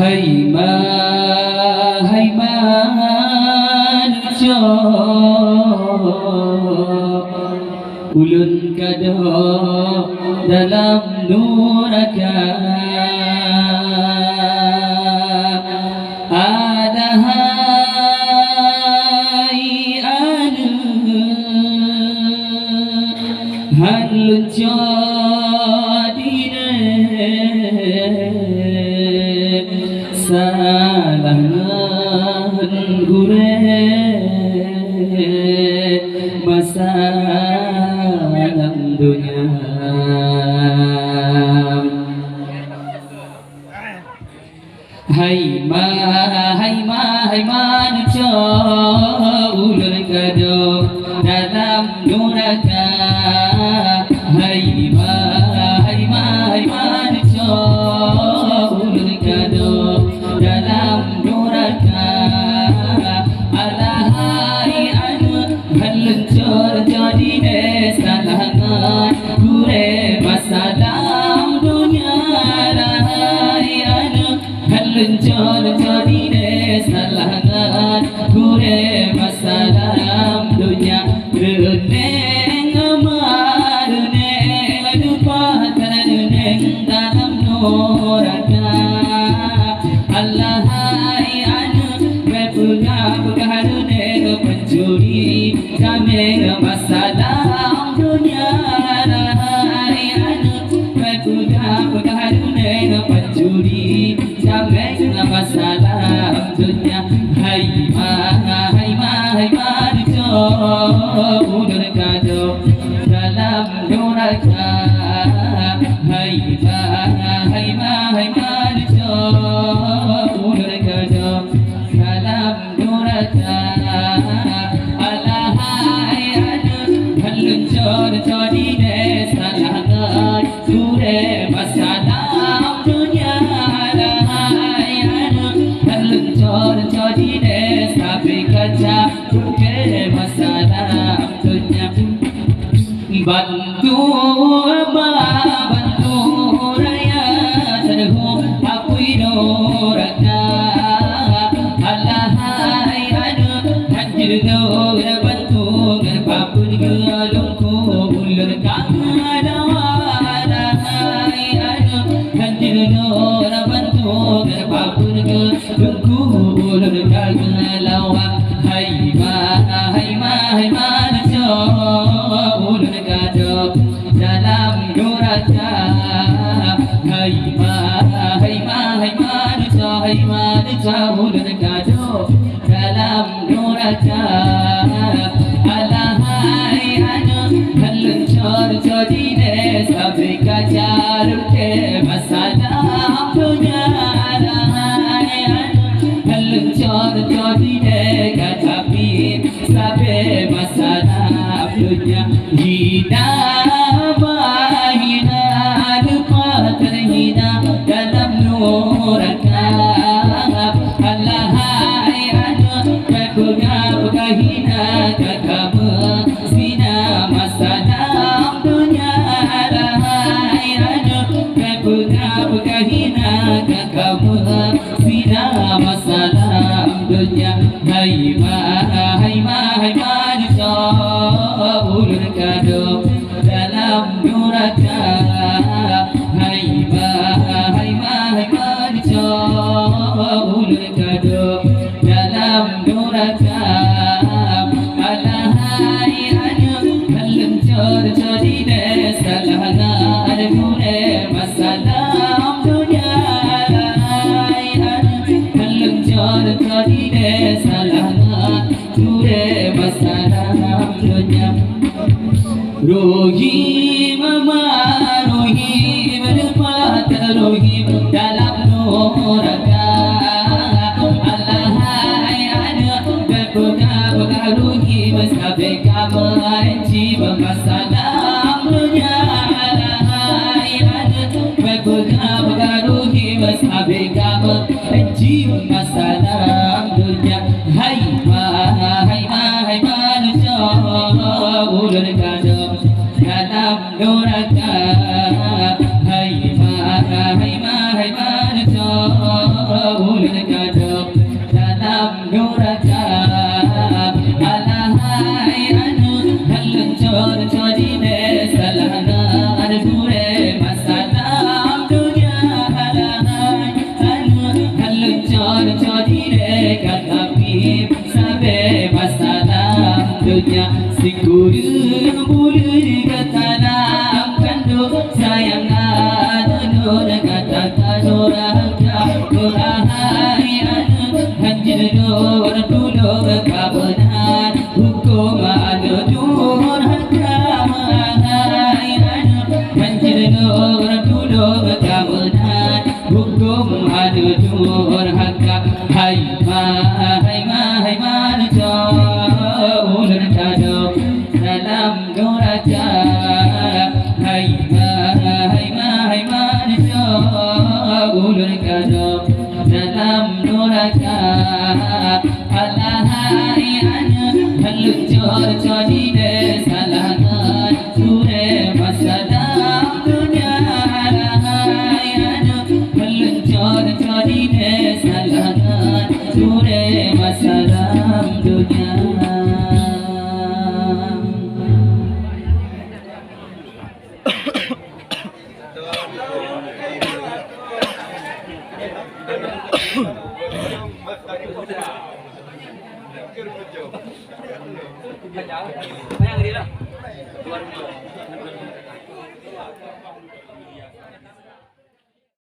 hai manusia ulun kado dalam neraka adahai anu halun jadine salangan gure masalah dunia. Hai manusia ulun kado dalam neraka. Hai manusia ulun kado dalam neraka. Alahai anu haluncur jadi salangan gure masalah dunia. Alahai anu haluncur jadi salangan gure masalah dunia. Reneng amaruneng lupa reneng dalam neraka. Alahai anu berpengaruh pencuri kami masalah dunia. Alahai anu berpengaruh pencuri kami masalah dunia. Hai manusia ulun kado dalam neraka. Hai manusia ulun kado dalam neraka. Alahai anu haluncur jadi salangan gure masalah dunia. Alahai anu haluncur jadi sampai kaca gure masalah dunia. Bantu raya terhum apui neraka. Alahai anu hancur dora bantu ngapapun galungku ulun kadawa. Alahai anu hancur dora bantu ngapapun galungku ulun kadawa. Hai manusia ulun kado dalam neraka. Hai manusia ulun kado dalam neraka. Alahai anu haluncur jadi sampai kaca ke masalah dunia. Alahai anu haluncur jadi kacapi sampai masalah dunia. Hina lupa terhina dalam neraka. Alahai anu berbuka hina kakamu zina masalah dunia. Alahai anu berbuka hina kakamu zina masalah dunia. Hai manusia ulun kado dalam neraka. Hai manusia ulun kado dalam neraka. Alahai anu haluncur jadi salangan gure masalah dunia. Alahai anu haluncur jadi salangan gure masalah dunia. Rohim berpat rohim dalam neraka. Alahai anu berbuka rohim sampai kamu jiwa masalah dunia. Alahai anu berbuka rohim sampai kamu jiwa masalah dunia. Hai manusia ulun kado dalam boleh katapi sampai masalah dunia sikudu boleh kata dalam kandung sayang anu katakan orang Qur'ani anu hanjir nur dulu kabenar hukum anu dur hakam anu hanjir nur dulu kabenar hukum anu dur hakam hai ma ulun kado dalam doraja hai ma ulun kado dalam doraja Allah hari anu halucur jadi desalahan sure masalah dunia Allah hari anu halucur jadi desalahan sure masalah dunia. Banyak, banyak dia lah.